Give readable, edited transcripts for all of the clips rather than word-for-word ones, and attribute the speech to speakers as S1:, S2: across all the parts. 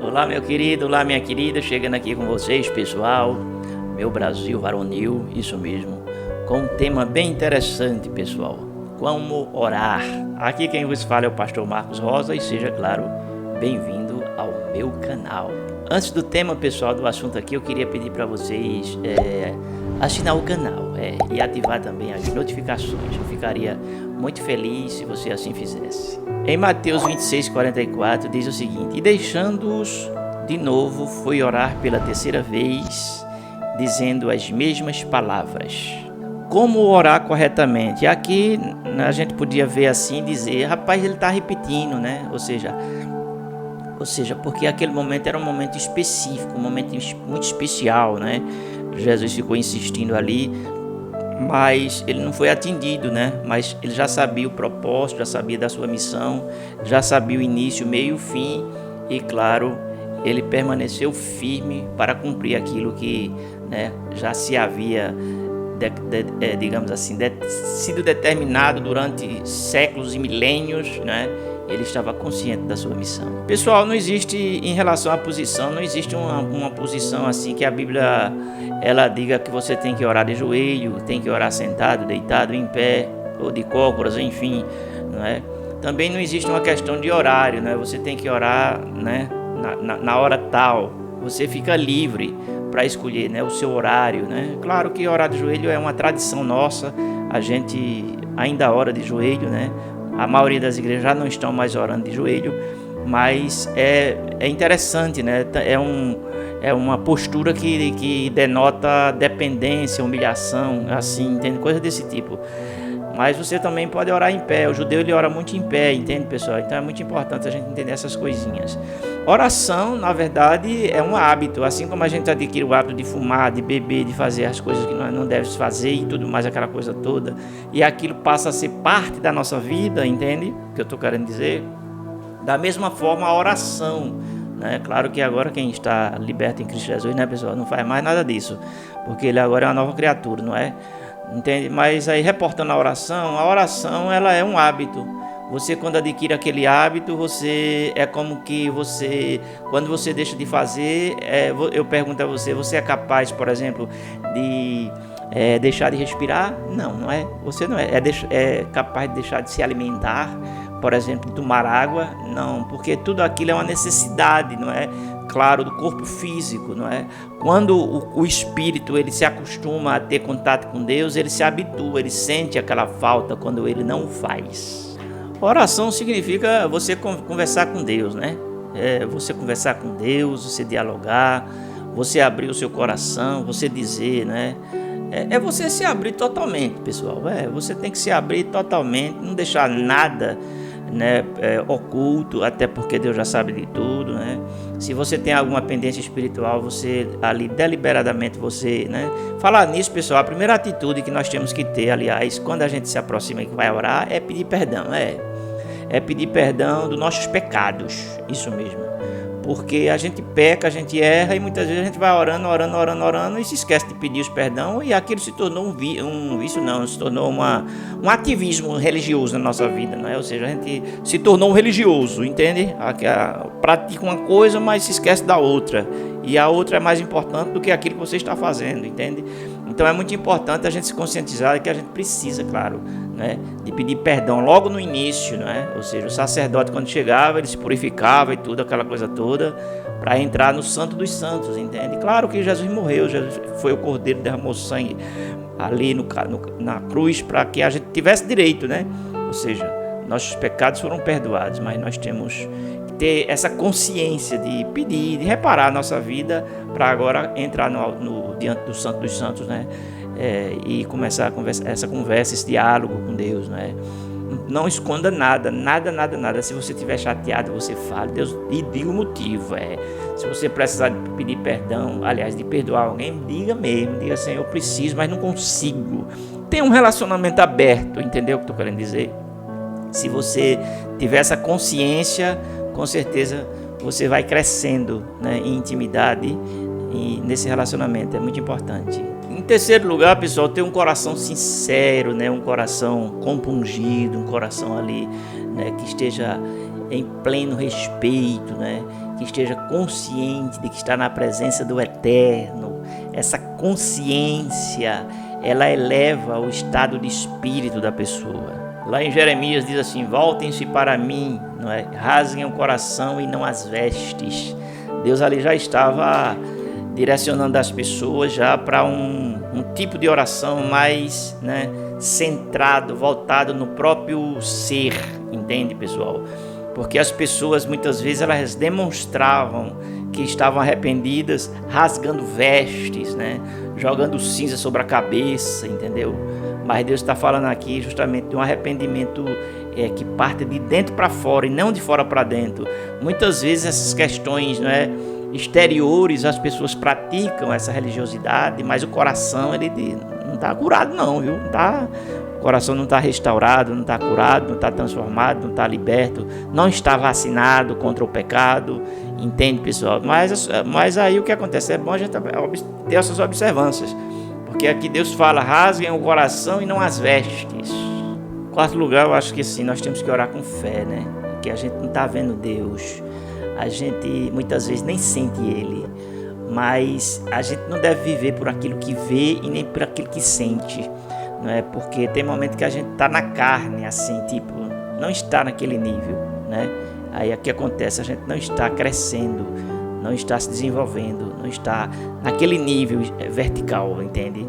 S1: Olá, meu querido, olá, minha querida, chegando aqui com vocês, pessoal, meu Brasil varonil, isso mesmo, com um tema bem interessante, pessoal, como orar. Aqui quem vos fala é o pastor Marcos Rosa e seja, claro, bem-vindo ao meu canal. Antes do tema, pessoal, do assunto aqui, eu queria pedir para vocês assinar o canal e ativar também as notificações. Eu ficaria muito feliz se você assim fizesse. Em Mateus 26:44 diz o seguinte: E deixando-os de novo, foi orar pela terceira vez, dizendo as mesmas palavras. Como orar corretamente? Aqui a gente podia ver assim, dizer, rapaz, ele está repetindo, né? Ou seja, porque aquele momento era um momento específico, um momento muito especial, né? Jesus ficou insistindo ali, mas ele não foi atendido, né? Mas ele já sabia o propósito, já sabia da sua missão, já sabia o início, meio, fim e, claro, ele permaneceu firme para cumprir aquilo que, né, já se havia, digamos assim, sido determinado durante séculos e milênios, né? Ele estava consciente da sua missão. Pessoal, não existe, em relação à posição, não existe uma posição assim que a Bíblia ela diga que você tem que orar de joelho, tem que orar sentado, deitado, em pé, ou de cócoras, enfim, não é? Também não existe uma questão de horário, né? Você tem que orar, né, na hora tal. Você fica livre para escolher, né, o seu horário, né? Claro que orar de joelho é uma tradição nossa, a gente ainda ora de joelho, né? A maioria das igrejas já não estão mais orando de joelho, mas é interessante, né? É uma postura que denota dependência, humilhação, assim, entende? Coisa desse tipo. Mas você também pode orar em pé. O judeu ele ora muito em pé, entende, pessoal? Então é muito importante a gente entender essas coisinhas. Oração, na verdade, é um hábito. Assim como a gente adquire o hábito de fumar, de beber, de fazer as coisas que nós não devemos fazer e tudo mais, aquela coisa toda. E aquilo passa a ser parte da nossa vida, entende? O que eu estou querendo dizer? Da mesma forma, a oração, né? Claro que agora quem está liberto em Cristo Jesus, né, pessoal? Não faz mais nada disso. Porque ele agora é uma nova criatura, não é? Entende? Mas aí, reportando a oração ela é um hábito. Você, quando adquire aquele hábito, você é como que você, quando você deixa de fazer, eu pergunto a você, você é capaz, por exemplo, de deixar de respirar? Não é. Você não é capaz de deixar de se alimentar, por exemplo, de tomar água? Não, porque tudo aquilo é uma necessidade, não é? Claro, do corpo físico, não é? Quando o espírito ele se acostuma a ter contato com Deus, ele se habitua, ele sente aquela falta quando ele não faz. Oração significa você conversar com Deus, né? Você conversar com Deus, você dialogar, você abrir o seu coração, você dizer, né? É você se abrir totalmente, pessoal. Você tem que se abrir totalmente, não deixar nada, né, oculto, até porque Deus já sabe de tudo, né? Se você tem alguma pendência espiritual, você ali deliberadamente você, né? Falar nisso, pessoal, a primeira atitude que nós temos que ter, aliás, quando a gente se aproxima e vai orar, é pedir perdão, é pedir perdão dos nossos pecados, isso mesmo. Porque a gente peca, a gente erra e muitas vezes a gente vai orando e se esquece de pedir os perdão e aquilo se tornou um vício, não, se tornou um ativismo religioso na nossa vida, não é? Ou seja, a gente se tornou um religioso, entende? Pratica uma coisa, mas se esquece da outra e a outra é mais importante do que aquilo que você está fazendo, entende? Então é muito importante a gente se conscientizar de que a gente precisa, claro, né, de pedir perdão logo no início, né? Ou seja, o sacerdote quando chegava, ele se purificava e tudo, aquela coisa toda, para entrar no Santo dos Santos, entende? Claro que Jesus morreu, Jesus foi o Cordeiro, derramou sangue ali na cruz para que a gente tivesse direito, né? Ou seja, nossos pecados foram perdoados, mas nós temos que ter essa consciência de pedir, de reparar a nossa vida para agora entrar diante do Santo dos Santos, né? E começar essa conversa, esse diálogo com Deus, né? Não esconda nada. Se você estiver chateado, você fala, Deus, e diga o motivo. Se você precisar de pedir perdão, aliás, de perdoar alguém, diga mesmo, diga assim, eu preciso, mas não consigo. Tem um relacionamento aberto, entendeu o que estou querendo dizer? Se você tiver essa consciência, com certeza você vai crescendo, né, em intimidade e nesse relacionamento, é muito importante. Em terceiro lugar, pessoal, ter um coração sincero, né, um coração compungido, um coração ali, né, que esteja em pleno respeito, né, que esteja consciente de que está na presença do Eterno. Essa consciência, ela eleva o estado de espírito da pessoa. Lá em Jeremias diz assim: voltem-se para mim, não é? Rasguem o coração e não as vestes. Deus ali já estava direcionando as pessoas já para um tipo de oração mais, né, centrado, voltado no próprio ser, entende, pessoal? Porque as pessoas muitas vezes elas demonstravam que estavam arrependidas, rasgando vestes, né, jogando cinza sobre a cabeça, entendeu? Mas Deus está falando aqui justamente de um arrependimento que parte de dentro para fora e não de fora para dentro. Muitas vezes essas questões, né, exteriores, as pessoas praticam essa religiosidade, mas o coração ele não está curado não, viu? O coração não está restaurado, não está curado, não está transformado, não está liberto, não está vacinado contra o pecado, entende, pessoal? Mas aí o que acontece? É bom a gente ter essas observâncias, porque aqui Deus fala: rasguem o coração e não as vestes. Quarto lugar, eu acho que sim, nós temos que orar com fé, né? Que a gente não está vendo Deus, a gente muitas vezes nem sente Ele, mas a gente não deve viver por aquilo que vê e nem por aquilo que sente, não é? Porque tem momento que a gente está na carne, assim, tipo, não está naquele nível, né? Aí o que acontece? A gente não está crescendo, não está se desenvolvendo, não está naquele nível vertical, entende?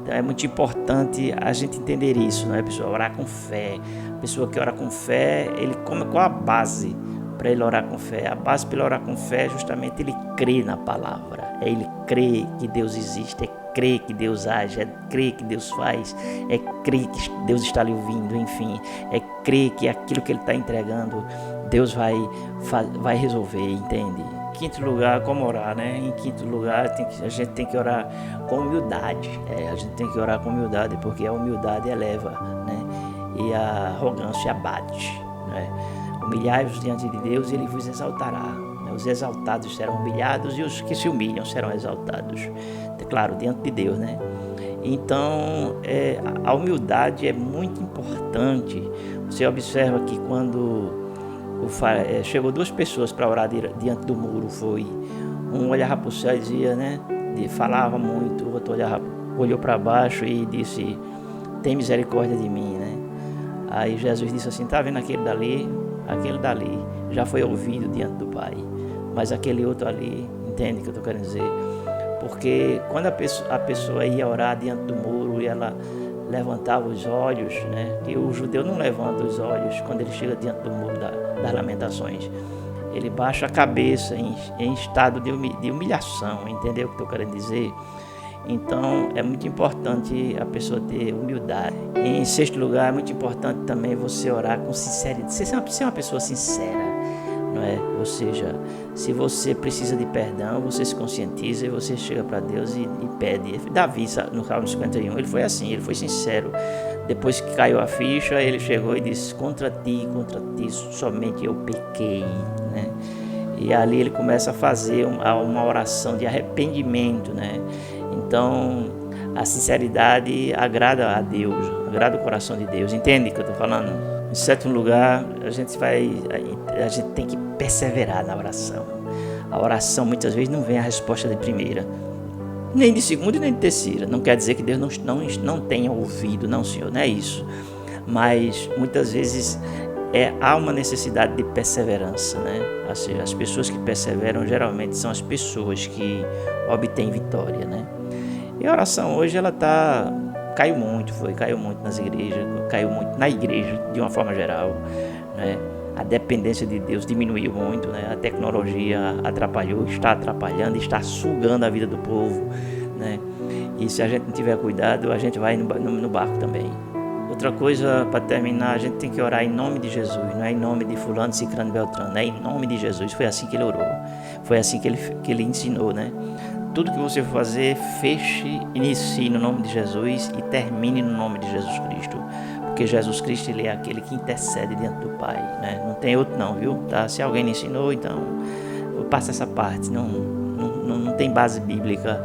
S1: Então é muito importante a gente entender isso, não é, pessoal? Orar com fé. A pessoa que ora com fé, ele come qual a base para ele orar com fé? A base para ele orar com fé é justamente ele crer na palavra, é ele crer que Deus existe, é crer que Deus age, é crer que Deus faz, é crer que Deus está lhe ouvindo, enfim, é crer que aquilo que ele está entregando, Deus vai resolver, entende? Em quinto lugar, como orar, né? Em quinto lugar, a gente tem que orar com humildade, a gente tem que orar com humildade, porque a humildade eleva, né? E a arrogância abate, né? Humilhai-vos diante de Deus e Ele vos exaltará. Os exaltados serão humilhados e os que se humilham serão exaltados. Claro, diante de Deus, né? Então, a humildade é muito importante. Você observa que quando chegou duas pessoas para orar diante do muro, um olhava para o céu e dizia, né? Falava muito, o outro olhou para baixo e disse: tem misericórdia de mim, né? Aí Jesus disse assim: tá vendo aquele dali já foi ouvido diante do Pai, mas aquele outro ali, entende o que eu estou querendo dizer? Porque quando a pessoa ia orar diante do muro e ela levantava os olhos, né? Que o judeu não levanta os olhos quando ele chega diante do muro das lamentações, ele baixa a cabeça em estado de humilhação, entendeu o que eu estou querendo dizer? Então é muito importante a pessoa ter humildade. Em sexto lugar, é muito importante também você orar com sinceridade, ser uma pessoa sincera, não é? Ou seja, se você precisa de perdão, você se conscientiza e você chega para Deus e pede. Davi, no Salmo 51, ele foi assim, ele foi sincero. Depois que caiu a ficha, ele chegou e disse: contra ti somente eu pequei, né? E ali ele começa a fazer uma oração de arrependimento, né? Então, a sinceridade agrada a Deus, agrada o coração de Deus. Entende o que eu estou falando? Em sétimo lugar, a gente tem que perseverar na oração. A oração muitas vezes não vem a resposta de primeira, nem de segunda e nem de terceira. Não quer dizer que Deus não tenha ouvido, não, Senhor, não é isso. Mas muitas vezes há uma necessidade de perseverança, né? Ou seja, as pessoas que perseveram geralmente são as pessoas que obtêm vitória, né? E a oração hoje caiu muito nas igrejas, caiu muito na igreja de uma forma geral, né? A dependência de Deus diminuiu muito, né? A tecnologia atrapalhou, está atrapalhando, está sugando a vida do povo, né? E se a gente não tiver cuidado, a gente vai no barco também. Outra coisa, para terminar, a gente tem que orar em nome de Jesus, não é em nome de fulano, ciclano, beltrano, é em nome de Jesus. Foi assim que ele orou, foi assim que ele ensinou, né? Tudo que você for fazer, feche, inicie no nome de Jesus e termine no nome de Jesus Cristo. Porque Jesus Cristo, ele é aquele que intercede diante do Pai, né? Não tem outro não, viu? Tá? Se alguém lhe ensinou, então passa essa parte, não tem base bíblica.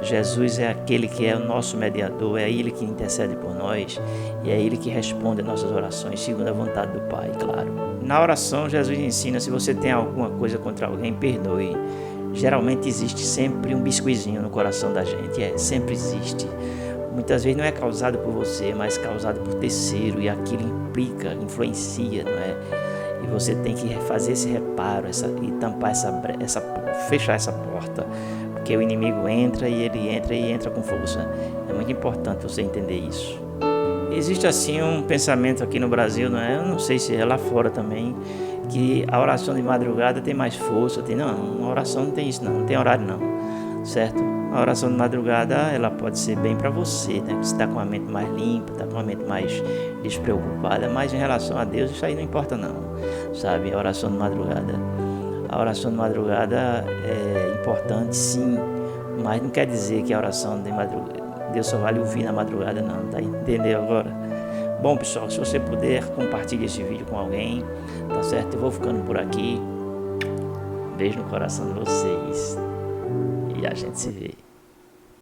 S1: Jesus é aquele que é o nosso mediador, é Ele que intercede por nós e é Ele que responde às nossas orações segundo a vontade do Pai, claro. Na oração, Jesus ensina, se você tem alguma coisa contra alguém, perdoe. Geralmente existe sempre um biscoizinho no coração da gente, sempre existe. Muitas vezes não é causado por você, mas causado por terceiro, e aquilo implica, influencia, não é? E você tem que fazer esse reparo e tampar fechar essa porta, porque o inimigo entra e ele entra com força. É muito importante você entender isso. Existe assim um pensamento aqui no Brasil, não é? Eu não sei se é lá fora também, que a oração de madrugada tem mais força. Não, a oração não tem isso não tem horário não, certo? A oração de madrugada, ela pode ser bem para você, né? Você está com a mente mais limpa, está com a mente mais despreocupada, mas em relação a Deus isso aí não importa não, sabe? A oração de madrugada é importante sim, mas não quer dizer que a oração de madrugada Deus só vale ouvir na madrugada não, tá entendendo agora? Bom pessoal, se você puder, compartilhe esse vídeo com alguém, tá certo? Eu vou ficando por aqui. Beijo no coração de vocês e a gente se vê.